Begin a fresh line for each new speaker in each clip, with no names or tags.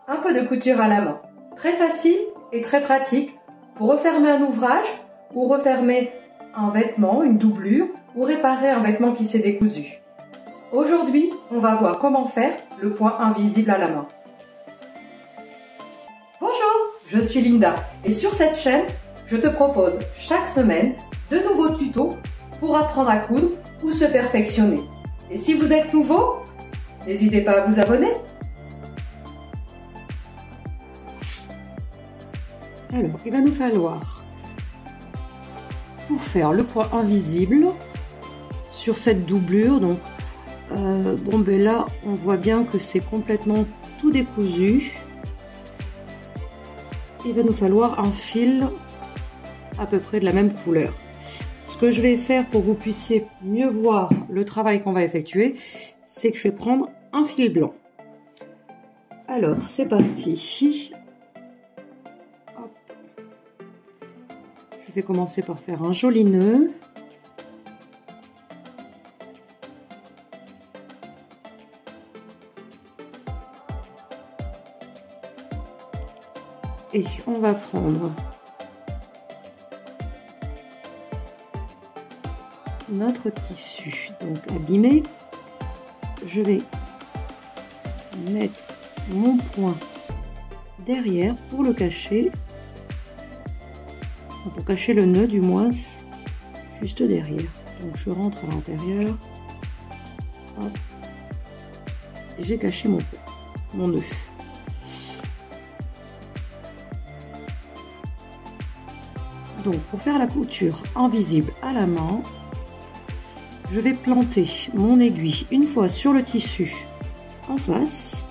un peu de couture à la main. Très facile et très pratique pour refermer un ouvrage ou refermer un vêtement, une doublure ou réparer un vêtement qui s'est décousu. Aujourd'hui, on va voir comment faire le point invisible à la main. Bonjour, je suis Linda et sur cette chaîne, je te propose chaque semaine de nouveaux tutos pour apprendre à coudre ou se perfectionner. Et si vous êtes nouveau, n'hésitez pas à vous abonner.
Alors, il va nous falloir, pour faire le point invisible sur cette doublure, donc là on voit bien que c'est complètement tout décousu. Il va nous falloir un fil à peu près de la même couleur. Ce que je vais faire pour que vous puissiez mieux voir le travail qu'on va effectuer, c'est que je vais prendre un fil blanc. Alors c'est parti. Hop. Je vais commencer par faire un joli nœud. Et on va prendre notre tissu, donc abîmé. Je vais mettre mon point derrière pour le cacher, pour cacher le nœud du moins, juste derrière. Donc je rentre à l'intérieur, et j'ai caché mon nœud. Donc pour faire la couture invisible à la main, je vais planter mon aiguille une fois sur le tissu en face.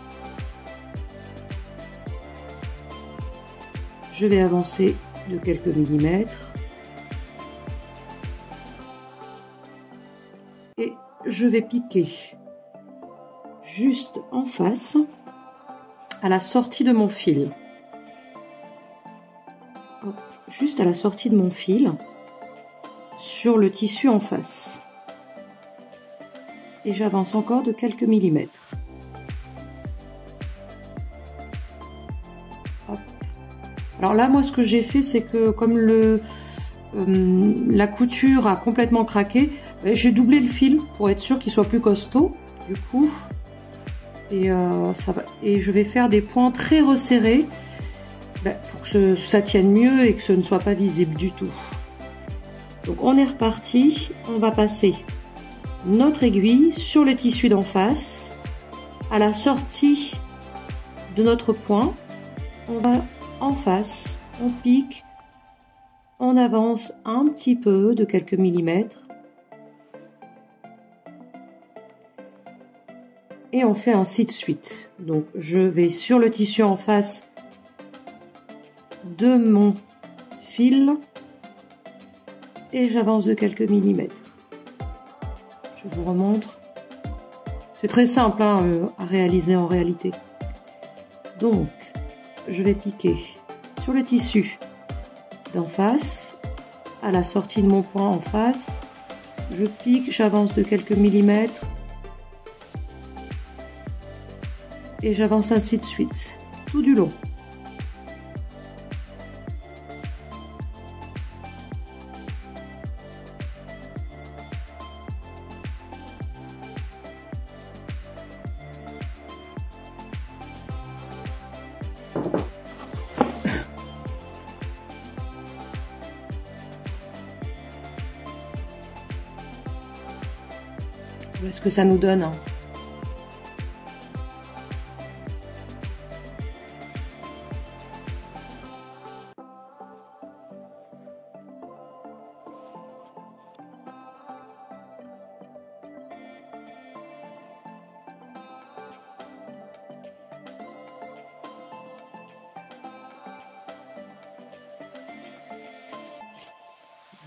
Je vais avancer de quelques millimètres et je vais piquer juste en face à la sortie de mon fil. Juste à la sortie de mon fil sur le tissu en face. Et j'avance encore de quelques millimètres. Hop. Alors là, moi, ce que j'ai fait, c'est que comme la couture a complètement craqué, j'ai doublé le fil pour être sûr qu'il soit plus costaud, du coup. Et je vais faire des points très resserrés pour que ça tienne mieux et que ce ne soit pas visible du tout. Donc on est reparti, on va passer notre aiguille sur le tissu d'en face, à la sortie de notre point, on va en face, on pique, on avance un petit peu de quelques millimètres et on fait ainsi de suite. Donc je vais sur le tissu en face de mon fil et j'avance de quelques millimètres. Je vous remontre. C'est très simple à réaliser en réalité. Donc, je vais piquer sur le tissu d'en face, à la sortie de mon point en face. Je pique, j'avance de quelques millimètres et j'avance ainsi de suite, tout du long. Voilà ce que ça nous donne.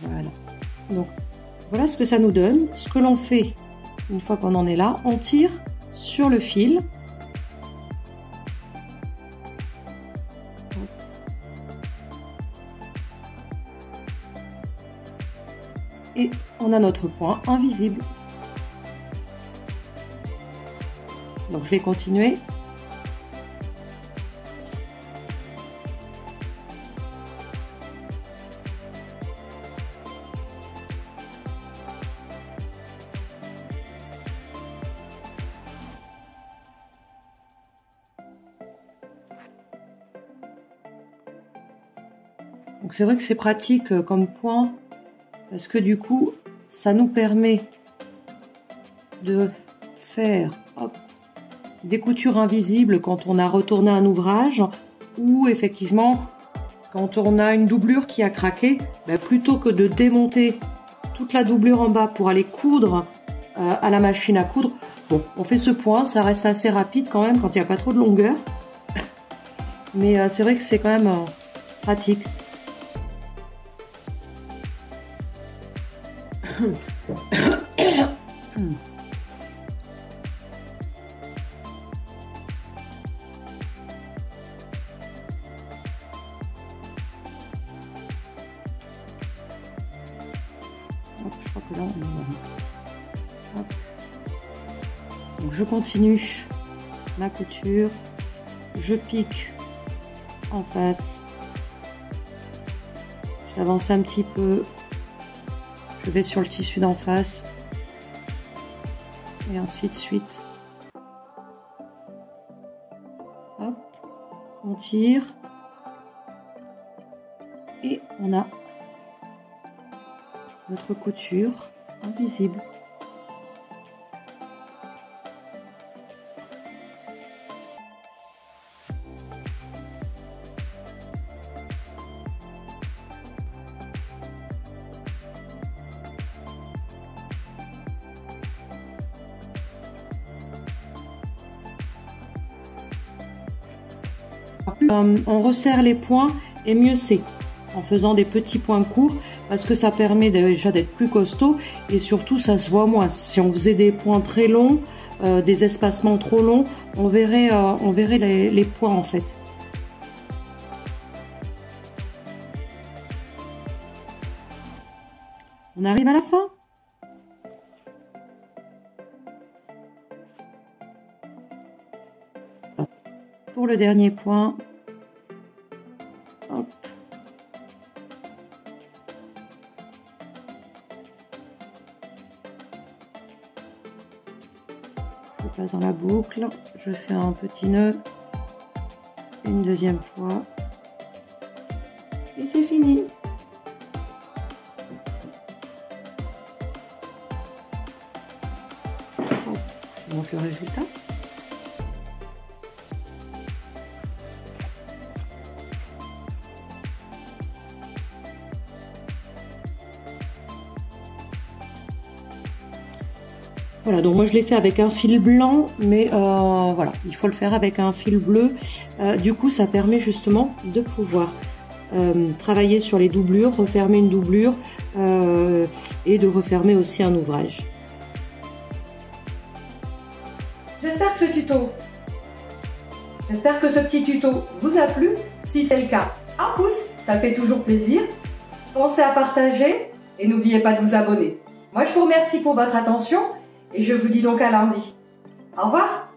Voilà. Donc, voilà ce que ça nous donne. Ce que l'on fait, une fois qu'on en est là, on tire sur le fil. Et on a notre point invisible. Donc je vais continuer. Donc c'est vrai que c'est pratique comme point, parce que du coup, ça nous permet de faire des coutures invisibles quand on a retourné un ouvrage, ou effectivement, quand on a une doublure qui a craqué, plutôt que de démonter toute la doublure en bas pour aller coudre à la machine à coudre, bon, on fait ce point, ça reste assez rapide quand même quand il n'y a pas trop de longueur. Mais c'est vrai que c'est quand même pratique. Je crois que là, on... Donc je continue ma couture, je pique en face, j'avance un petit peu, je vais sur le tissu d'en face et ainsi de suite. Hop, on tire et on a notre couture invisible. On resserre les points et mieux c'est en faisant des petits points courts parce que ça permet déjà d'être plus costaud et surtout ça se voit moins. Si on faisait des points très longs, des espacements trop longs, on verrait les points en fait. On arrive à la fin. Pour le dernier point, hop. Je passe dans la boucle, je fais un petit nœud, une deuxième fois, et c'est fini. Donc le résultat. Voilà, donc moi je l'ai fait avec un fil blanc, mais voilà, il faut le faire avec un fil bleu. Du coup, ça permet justement de pouvoir travailler sur les doublures, refermer une doublure et de refermer aussi un ouvrage.
J'espère que ce petit tuto vous a plu. Si c'est le cas, un pouce, ça fait toujours plaisir. Pensez à partager et n'oubliez pas de vous abonner. Moi, je vous remercie pour votre attention et je vous dis donc à lundi. Au revoir!